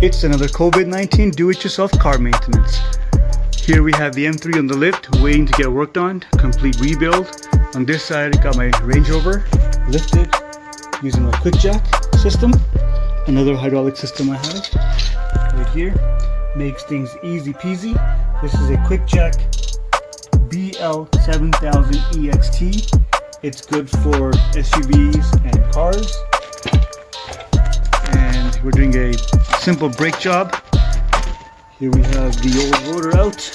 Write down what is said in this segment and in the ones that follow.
It's another COVID-19 do-it-yourself car maintenance. Here we have the M3 on the lift waiting to get worked on, complete rebuild. On this side I got my Range Rover lifted using my Quickjack system. Another hydraulic system I have right here. Makes things easy peasy. This is a Quickjack BL-7000EXT. It's good for SUVs and cars. And we're doing a simple brake job. Here we have the old rotor out.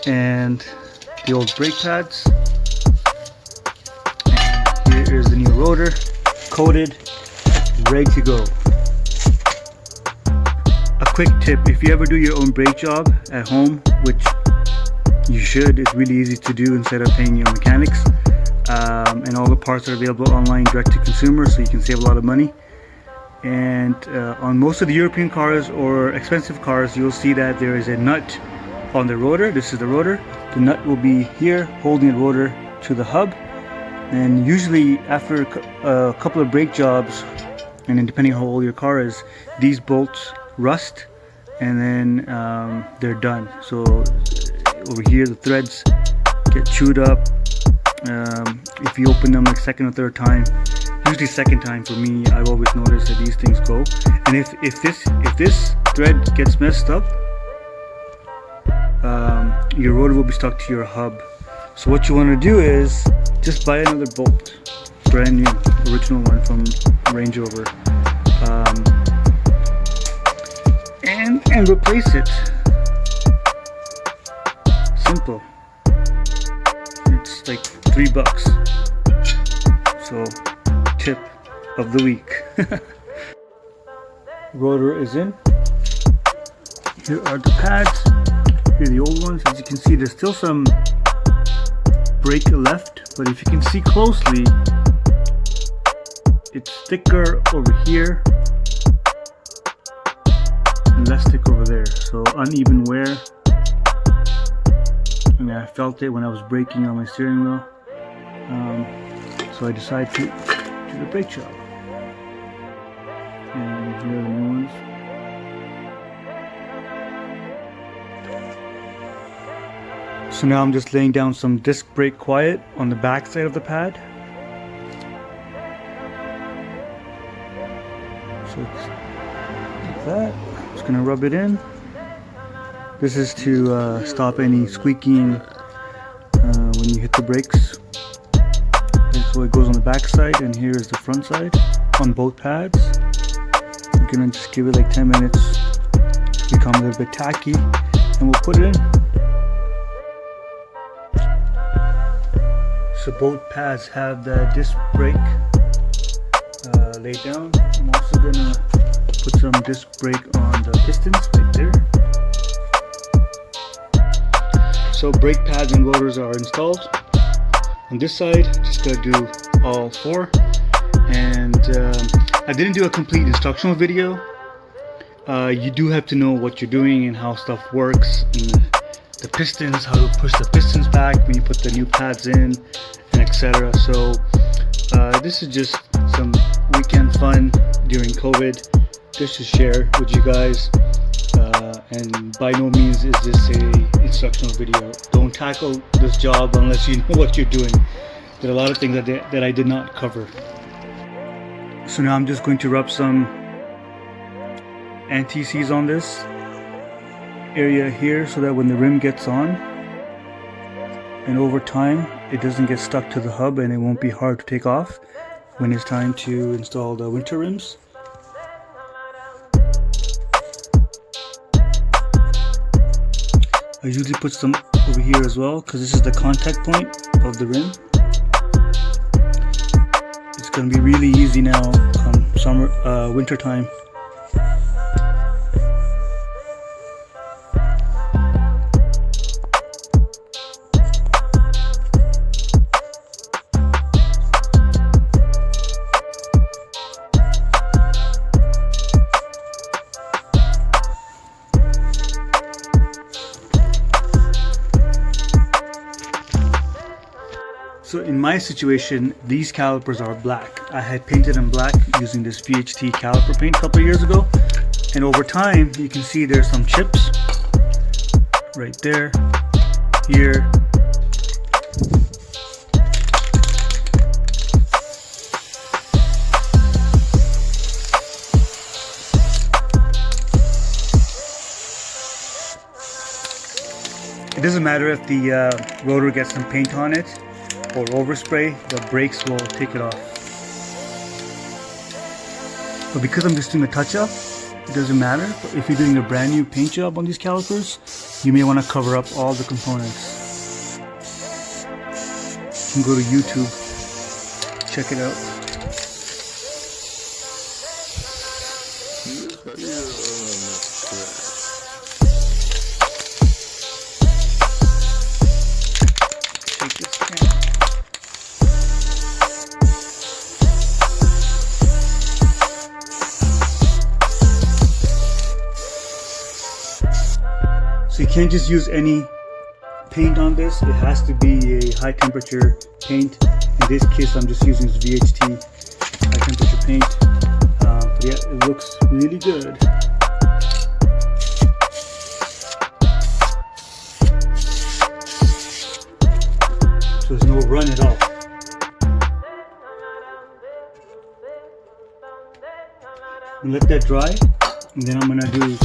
And the old brake pads. And here is the new rotor, coated, ready to go. A quick tip, if you ever do your own brake job at home, which you should, it's really easy to do instead of paying your mechanics. And all the parts are available online direct to consumer, so you can save a lot of money. And on most of the European cars or expensive cars, you'll see that there is a nut on the rotor. This is the rotor. The nut will be here holding the rotor to the hub, and usually after a couple of brake jobs, and then depending on how old your car is, these bolts rust and then they're done. So over here the threads get chewed up. If you open them like second or third time, usually second time for me, I've always noticed that these things go. And if this thread gets messed up, your rotor will be stuck to your hub. So what you want to do is just buy another bolt, brand new, original one from Range Rover, and replace it. Simple. It's like $3. So tip of the week. Rotor is in. Here are the pads. Here are the old ones. As you can see, there's still some brake left, but if you can see closely, it's thicker over here and less thick over there. So uneven wear. And I felt it when I was braking on my steering wheel. So I decided to do the brake job. And here are the new ones. So now I'm just laying down some disc brake quiet on the back side of the pad. So it's like that. Just gonna rub it in. This is to stop any squeaking when you hit the brakes. So it goes on the back side, and here is the front side on both pads. I'm gonna just give it like 10 minutes to become a little bit tacky, and we'll put it in. So both pads have the disc brake laid down. I'm also gonna put some disc brake on the pistons right there. So brake pads and rotors are installed. On this side, just gotta do all four. And I didn't do a complete instructional video. You do have to know what you're doing and how stuff works, and the pistons, how to push the pistons back when you put the new pads in, and etc. So this is just some weekend fun during COVID, just to share with you guys. And by no means is this a instructional video. Don't tackle this job unless you know what you're doing. There are a lot of things that I did not cover. So now I'm just going to rub some anti-seize on this area here, so that when the rim gets on, and over time it doesn't get stuck to the hub, and it won't be hard to take off when it's time to install the winter rims. I usually put some over here as well, because this is the contact point of the rim. It's going to be really easy now come winter time. So in my situation, these calipers are black. I had painted them black using this VHT caliper paint a couple of years ago, and over time you can see there's some chips right there, here. It doesn't matter if the rotor gets some paint on it or overspray, the brakes will take it off. But because I'm just doing a touch-up, it doesn't matter. But if you're doing a brand new paint job on these calipers, you may want to cover up all the components. You can go to YouTube, check it out. So you can't just use any paint on this. It has to be a high temperature paint. In this case, I'm just using this VHT high temperature paint. But yeah, it looks really good. So there's no run at all. And let that dry, and then I'm gonna do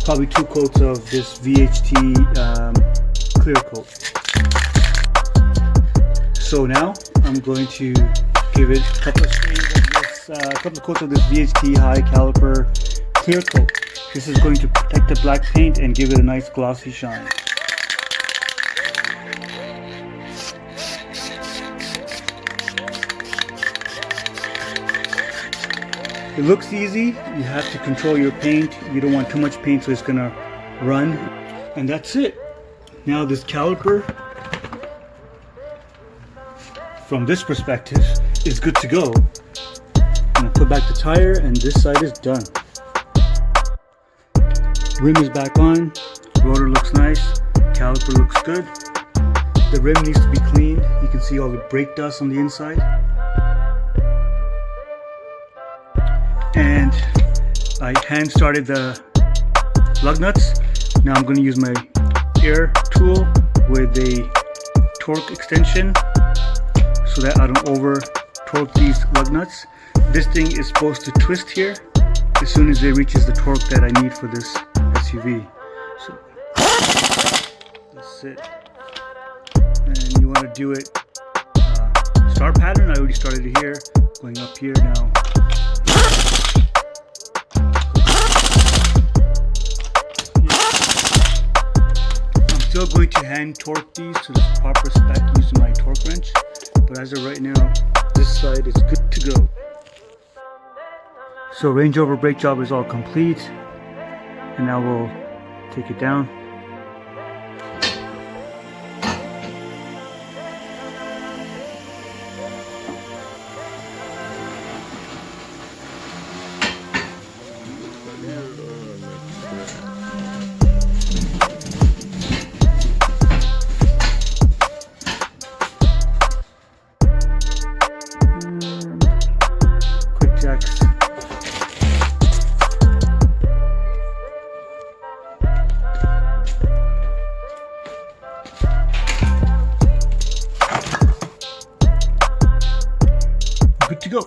probably 2 coats of this VHT clear coat. So now I'm going to give it a couple of coats of this VHT high caliper clear coat. This is going to protect the black paint and give it a nice glossy shine. It looks easy. You have to control your paint. You don't want too much paint so it's gonna run. And that's it. Now this caliper, from this perspective, is good to go. I'm gonna put back the tire and this side is done. Rim is back on. Rotor looks nice. Caliper looks good. The rim needs to be cleaned. You can see all the brake dust on the inside. And I hand started the lug nuts. Now I'm going to use my air tool with a torque extension so that I don't over torque these lug nuts. This thing is supposed to twist here as soon as it reaches the torque that I need for this SUV. So that's it. And you want to do it star pattern. I already started it here, going up here now. Still going to hand torque these to the proper spec using my torque wrench, but as of right now, this side is good to go. So Range Rover brake job is all complete, and now we'll take it down. Quickjacks. Good to go.